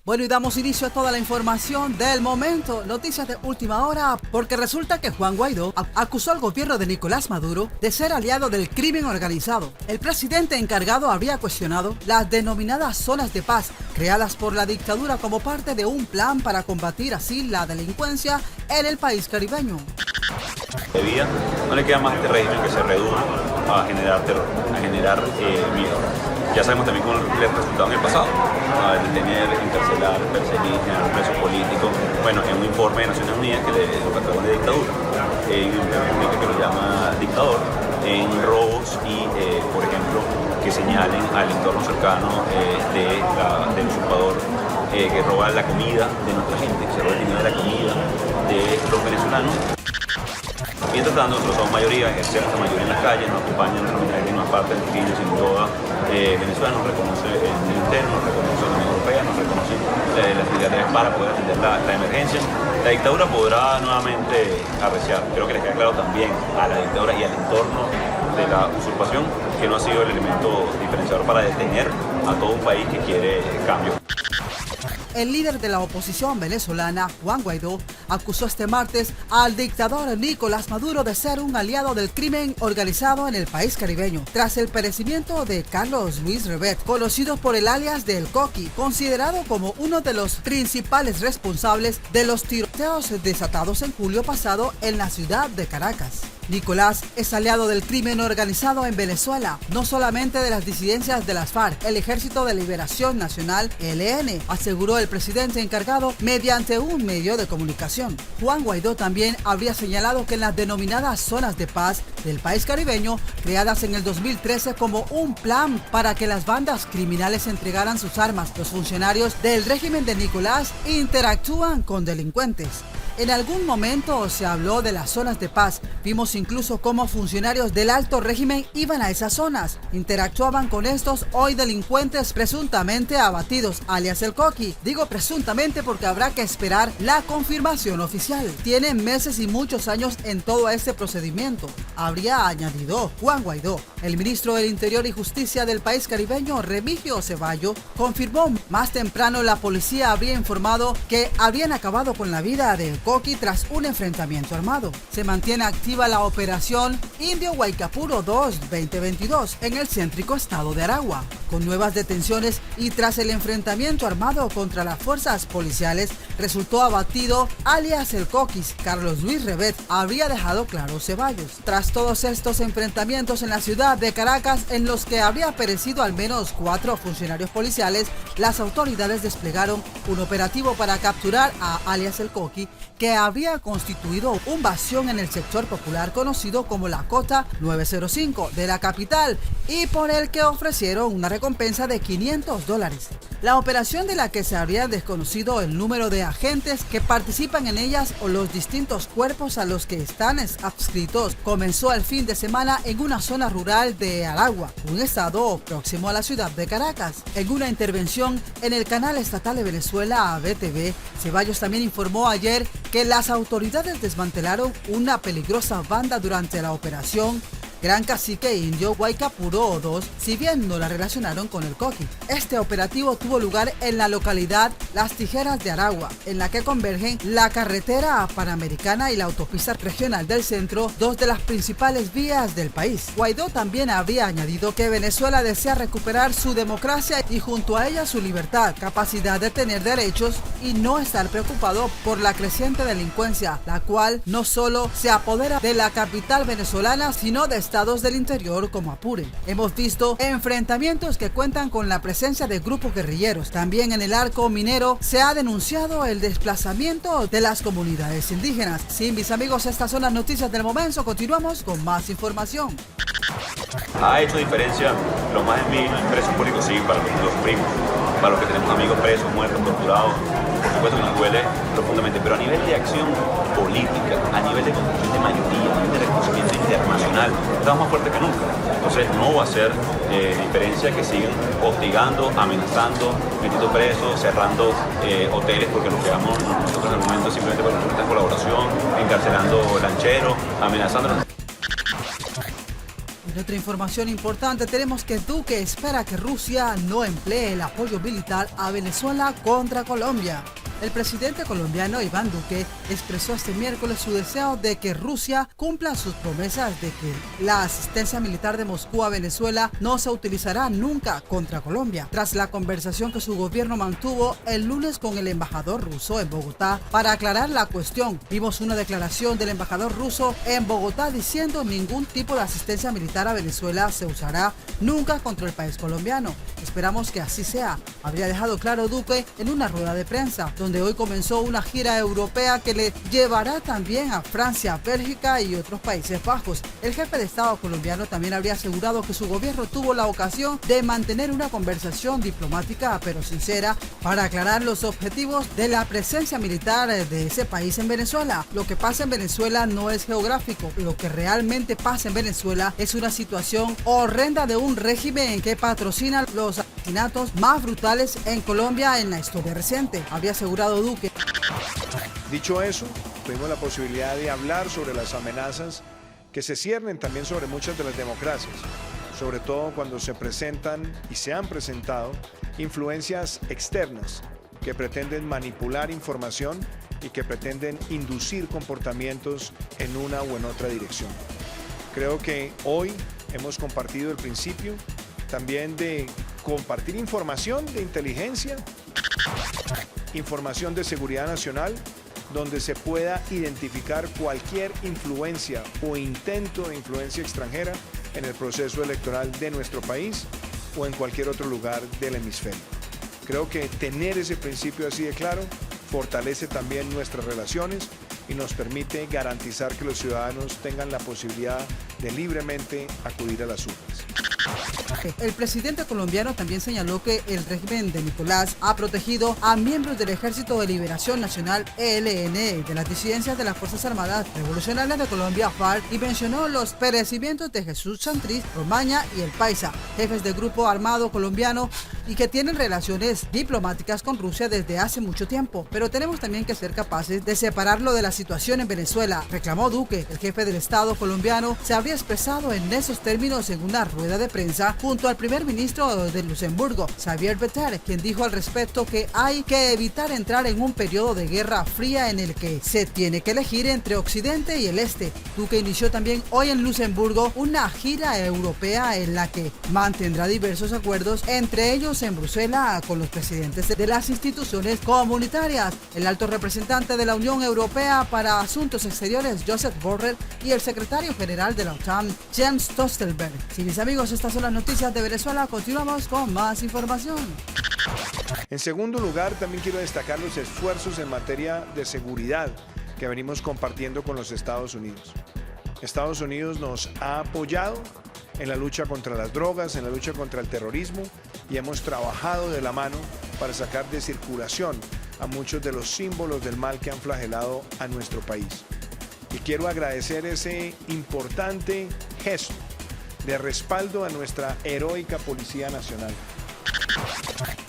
Bueno, y damos inicio a toda la información del momento, noticias de última hora, porque resulta que Juan Guaidó acusó al gobierno de Nicolás Maduro de ser aliado del crimen organizado. El presidente encargado habría cuestionado las denominadas zonas de paz creadas por la dictadura como parte de un plan para combatir así la delincuencia en el país caribeño. No le queda más a este régimen que se reduzca a generar terror, a generar miedo. Ya sabemos también cómo le resultado en el pasado, a detener, encarcelar, perseguir, generar presos políticos. Bueno, en un informe de Naciones Unidas que lo catalogan de dictadura, en un informe que lo llama dictador, en robos y, por ejemplo, que señalen al entorno cercano del usurpador que roba la comida de nuestra gente, que se roba el dinero de la comida de los venezolanos. Mientras tanto, nosotros somos mayoría, ejercemos la mayoría en las calles, nos acompañan, nos traen una parte del crimen sin toda Venezuela, nos reconoce el mundo entero, nos reconoce la Unión Europea, nos reconoce las entidades para poder atender la emergencia. La dictadura podrá nuevamente arreciar, creo que les queda claro también a la dictadura y al entorno de la usurpación que no ha sido el elemento diferenciador para detener a todo un país que quiere cambio. El líder de la oposición venezolana, Juan Guaidó, acusó este martes al dictador Nicolás Maduro de ser un aliado del crimen organizado en el país caribeño, tras el perecimiento de Carlos Luis Rebet, conocido por el alias del Coqui, considerado como uno de los principales responsables de los tiroteos desatados en julio pasado en la ciudad de Caracas. Nicolás es aliado del crimen organizado en Venezuela, no solamente de las disidencias de las FARC, el Ejército de Liberación Nacional, ELN, aseguró el presidente encargado mediante un medio de comunicación. Juan Guaidó también habría señalado que en las denominadas zonas de paz del país caribeño, creadas en el 2013 como un plan para que las bandas criminales entregaran sus armas, los funcionarios del régimen de Nicolás interactúan con delincuentes. En algún momento se habló de las zonas de paz. Vimos incluso cómo funcionarios del alto régimen iban a esas zonas, interactuaban con estos hoy delincuentes presuntamente abatidos, alias el Coqui. Digo presuntamente porque habrá que esperar la confirmación oficial. Tienen meses y muchos años en todo este procedimiento, habría añadido Juan Guaidó. El ministro del Interior y Justicia del país caribeño, Remigio Ceballos, confirmó más temprano la policía habría informado que habían acabado con la vida del Coqui tras un enfrentamiento armado. Se mantiene activa la operación Indio Guaycapuro 2 2022 en el céntrico estado de Aragua, con nuevas detenciones y tras el enfrentamiento armado contra las fuerzas policiales resultó abatido alias el Coquis. Carlos Luis Rebet habría dejado claro Ceballos. Tras todos estos enfrentamientos en la ciudad de Caracas, en los que habría perecido al menos 4 funcionarios policiales, las autoridades desplegaron un operativo para capturar a alias el Coqui, que habría constituido un bastión en el sector popular conocido como la Cota 905 de la capital y por el que ofrecieron una recompensa de $500. La operación, de la que se habría desconocido el número de agentes que participan en ellas o los distintos cuerpos a los que están adscritos, comenzó el fin de semana en una zona rural de Aragua, un estado próximo a la ciudad de Caracas. En una intervención en el canal estatal de Venezuela, BTV, Ceballos también informó ayer que las autoridades desmantelaron una peligrosa banda durante la operación Gran Cacique Indio Guaycapuro 2, si bien no la relacionaron con el Coqui. Este operativo tuvo lugar en la localidad Las Tijeras de Aragua, en la que convergen la carretera panamericana y la autopista regional del centro, dos de las principales vías del país. Guaidó también habría añadido que Venezuela desea recuperar su democracia y junto a ella su libertad, capacidad de tener derechos y no estar preocupado por la creciente delincuencia, la cual no solo se apodera de la capital venezolana, sino de estados del interior como Apure. Hemos visto enfrentamientos que cuentan con la presencia de grupos guerrilleros. También en el arco minero se ha denunciado el desplazamiento de las comunidades indígenas. Sí, mis amigos, estas son las noticias del momento. Continuamos con más información. Ha hecho diferencia los más de 1000 presos políticos, sí, para los primos, para los que tenemos amigos presos, muertos, torturados. Por supuesto que nos duele profundamente, pero a nivel de acción política, a nivel de construcción de mayoría, a nivel de reconocimiento internacional, estamos más fuertes que nunca. Entonces no va a ser diferencia que sigan hostigando, amenazando, metiendo presos, cerrando hoteles, porque lo que hagamos nosotros en el momento es simplemente para nuestra colaboración, encarcelando lancheros, amenazándonos. En otra información importante tenemos que Duque espera que Rusia no emplee el apoyo militar a Venezuela contra Colombia. El presidente colombiano Iván Duque expresó este miércoles su deseo de que Rusia cumpla sus promesas de que la asistencia militar de Moscú a Venezuela no se utilizará nunca contra Colombia, tras la conversación que su gobierno mantuvo el lunes con el embajador ruso en Bogotá para aclarar la cuestión. Vimos una declaración del embajador ruso en Bogotá diciendo ningún tipo de asistencia militar a Venezuela se usará nunca contra el país colombiano. Esperamos que así sea, habría dejado claro Duque en una rueda de prensa, donde hoy comenzó una gira europea que le llevará también a Francia, Bélgica y otros Países Bajos. El jefe de Estado colombiano también habría asegurado que su gobierno tuvo la ocasión de mantener una conversación diplomática pero sincera para aclarar los objetivos de la presencia militar de ese país en Venezuela. Lo que pasa en Venezuela no es geográfico, lo que realmente pasa en Venezuela es una situación horrenda de un régimen que patrocina los asesinatos más brutales en Colombia en la historia reciente, había asegurado Duque. Dicho eso, tuvimos la posibilidad de hablar sobre las amenazas que se ciernen también sobre muchas de las democracias, sobre todo cuando se presentan y se han presentado influencias externas que pretenden manipular información y que pretenden inducir comportamientos en una u en otra dirección. Creo que hoy hemos compartido el principio también de compartir información de inteligencia, información de seguridad nacional, donde se pueda identificar cualquier influencia o intento de influencia extranjera en el proceso electoral de nuestro país o en cualquier otro lugar del hemisferio. Creo que tener ese principio así de claro fortalece también nuestras relaciones y nos permite garantizar que los ciudadanos tengan la posibilidad de libremente acudir a las urnas. El presidente colombiano también señaló que el régimen de Nicolás ha protegido a miembros del Ejército de Liberación Nacional ELN de las disidencias de las Fuerzas Armadas Revolucionarias de Colombia FARC y mencionó los perecimientos de Jesús Santrich, Romaña y El Paisa, jefes del grupo armado colombiano y que tienen relaciones diplomáticas con Rusia desde hace mucho tiempo. Pero tenemos también que ser capaces de separarlo de la situación en Venezuela, reclamó Duque. El jefe del Estado colombiano se habría expresado en esos términos en una rueda de prensa junto al primer ministro de Luxemburgo, Xavier Bettel, quien dijo al respecto que hay que evitar entrar en un periodo de guerra fría en el que se tiene que elegir entre Occidente y el Este. Duque inició también hoy en Luxemburgo una gira europea en la que mantendrá diversos acuerdos, entre ellos en Bruselas con los presidentes de las instituciones comunitarias, el alto representante de la Unión Europea para Asuntos Exteriores, Josep Borrell, y el secretario general de la OTAN, Jens Stoltenberg. Sí, mis amigos, estas son las noticias de Venezuela. Continuamos con más información. En segundo lugar, también quiero destacar los esfuerzos en materia de seguridad que venimos compartiendo con los Estados Unidos. Estados Unidos nos ha apoyado en la lucha contra las drogas, en la lucha contra el terrorismo, y hemos trabajado de la mano para sacar de circulación a muchos de los símbolos del mal que han flagelado a nuestro país. Y quiero agradecer ese importante gesto de respaldo a nuestra heroica Policía Nacional.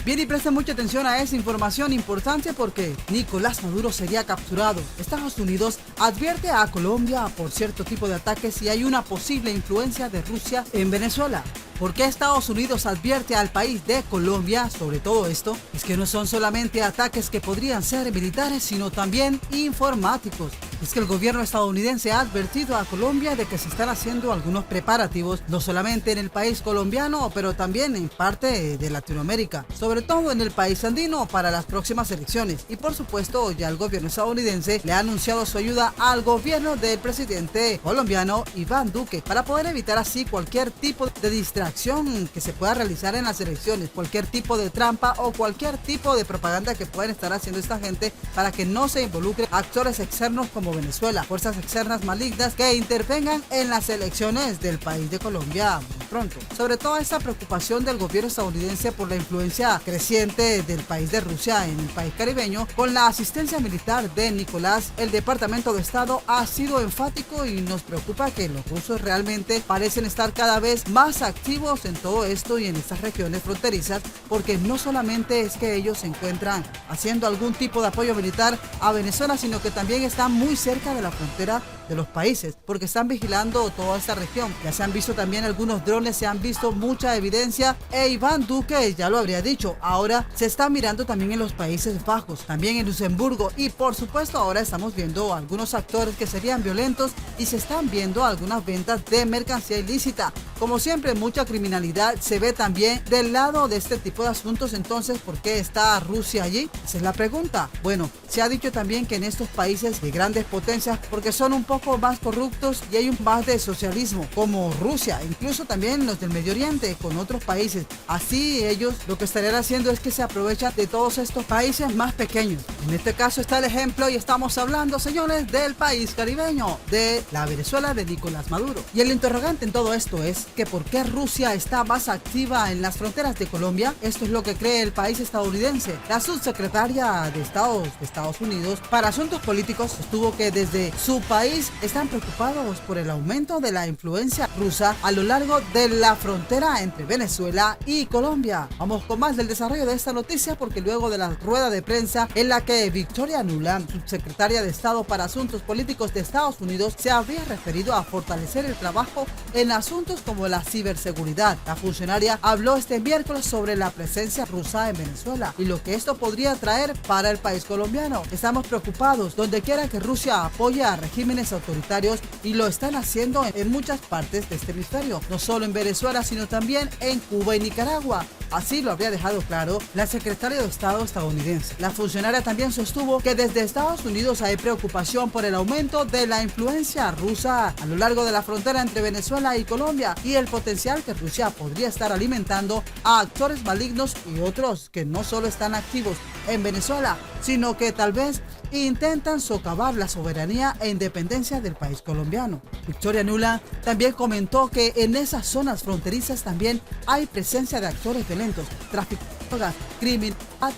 Bien, y presten mucha atención a esa información importante porque Nicolás Maduro sería capturado. Estados Unidos advierte a Colombia por cierto tipo de ataques y hay una posible influencia de Rusia en Venezuela. ¿Por qué Estados Unidos advierte al país de Colombia sobre todo esto? Es que no son solamente ataques que podrían ser militares, sino también informáticos. Es que el gobierno estadounidense ha advertido a Colombia de que se están haciendo algunos preparativos, no solamente en el país colombiano, pero también en parte de Latinoamérica, sobre todo en el país andino para las próximas elecciones. Y por supuesto, ya el gobierno estadounidense le ha anunciado su ayuda al gobierno del presidente colombiano Iván Duque para poder evitar así cualquier tipo de distracción que se pueda realizar en las elecciones, cualquier tipo de trampa o cualquier tipo de propaganda que puedan estar haciendo esta gente para que no se involucren actores externos como Venezuela, fuerzas externas malignas que intervengan en las elecciones del país de Colombia muy pronto. Sobre todo esa preocupación del gobierno estadounidense por la influencia creciente del país de Rusia en el país caribeño, con la asistencia militar de Nicolás, el Departamento de Estado ha sido enfático y nos preocupa que los rusos realmente parecen estar cada vez más activos en todo esto y en estas regiones fronterizas, porque no solamente es que ellos se encuentran haciendo algún tipo de apoyo militar a Venezuela, sino que también están muy cerca de la frontera de los países, porque están vigilando toda esta región. Ya se han visto también algunos drones, se han visto mucha evidencia, e Iván Duque ya lo habría dicho, ahora se está mirando también en los Países Bajos, también en Luxemburgo, y por supuesto ahora estamos viendo algunos actores que serían violentos y se están viendo algunas ventas de mercancía ilícita. Como siempre, mucha criminalidad se ve también del lado de este tipo de asuntos. Entonces, ¿por qué está Rusia allí? Esa es la pregunta. Bueno, se ha dicho también que en estos países de grandes potencias, porque son un poco más corruptos y hay un más de socialismo, como Rusia, incluso también los del Medio Oriente, con otros países. Así ellos lo que estarían haciendo es que se aprovechan de todos estos países más pequeños. En este caso está el ejemplo y estamos hablando, señores, del país caribeño, de la Venezuela de Nicolás Maduro. Y el interrogante en todo esto es que ¿por qué Rusia está más activa en las fronteras de Colombia? Esto es lo que cree el país estadounidense. La subsecretaria de Estados Unidos para Asuntos Políticos sostuvo que desde su país están preocupados por el aumento de la influencia rusa a lo largo de la frontera entre Venezuela y Colombia. Vamos con más del desarrollo de esta noticia, porque luego de la rueda de prensa en la que Victoria Nuland, subsecretaria de Estado para Asuntos Políticos de Estados Unidos, se habría referido a fortalecer el trabajo en asuntos como la ciberseguridad. La funcionaria habló este miércoles sobre la presencia rusa en Venezuela y lo que esto podría traer para el país colombiano. Estamos preocupados donde quiera que Rusia apoye a regímenes autoritarios, y lo están haciendo en muchas partes de este hemisferio, no solo en Venezuela, sino también en Cuba y Nicaragua. Así lo habría dejado claro la secretaria de Estado estadounidense. La funcionaria también sostuvo que desde Estados Unidos hay preocupación por el aumento de la influencia rusa a lo largo de la frontera entre Venezuela y Colombia, y el potencial que Rusia podría estar alimentando a actores malignos y otros que no solo están activos en Venezuela, sino que tal vez intentan socavar la soberanía e independencia del país colombiano. Victoria Nuland también comentó que en esas zonas fronterizas también hay presencia de actores violentos, tráfico de drogas, crimen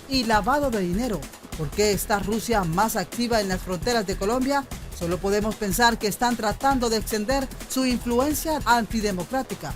y lavado de dinero. ¿Por qué está Rusia más activa en las fronteras de Colombia? Solo podemos pensar que están tratando de extender su influencia antidemocrática.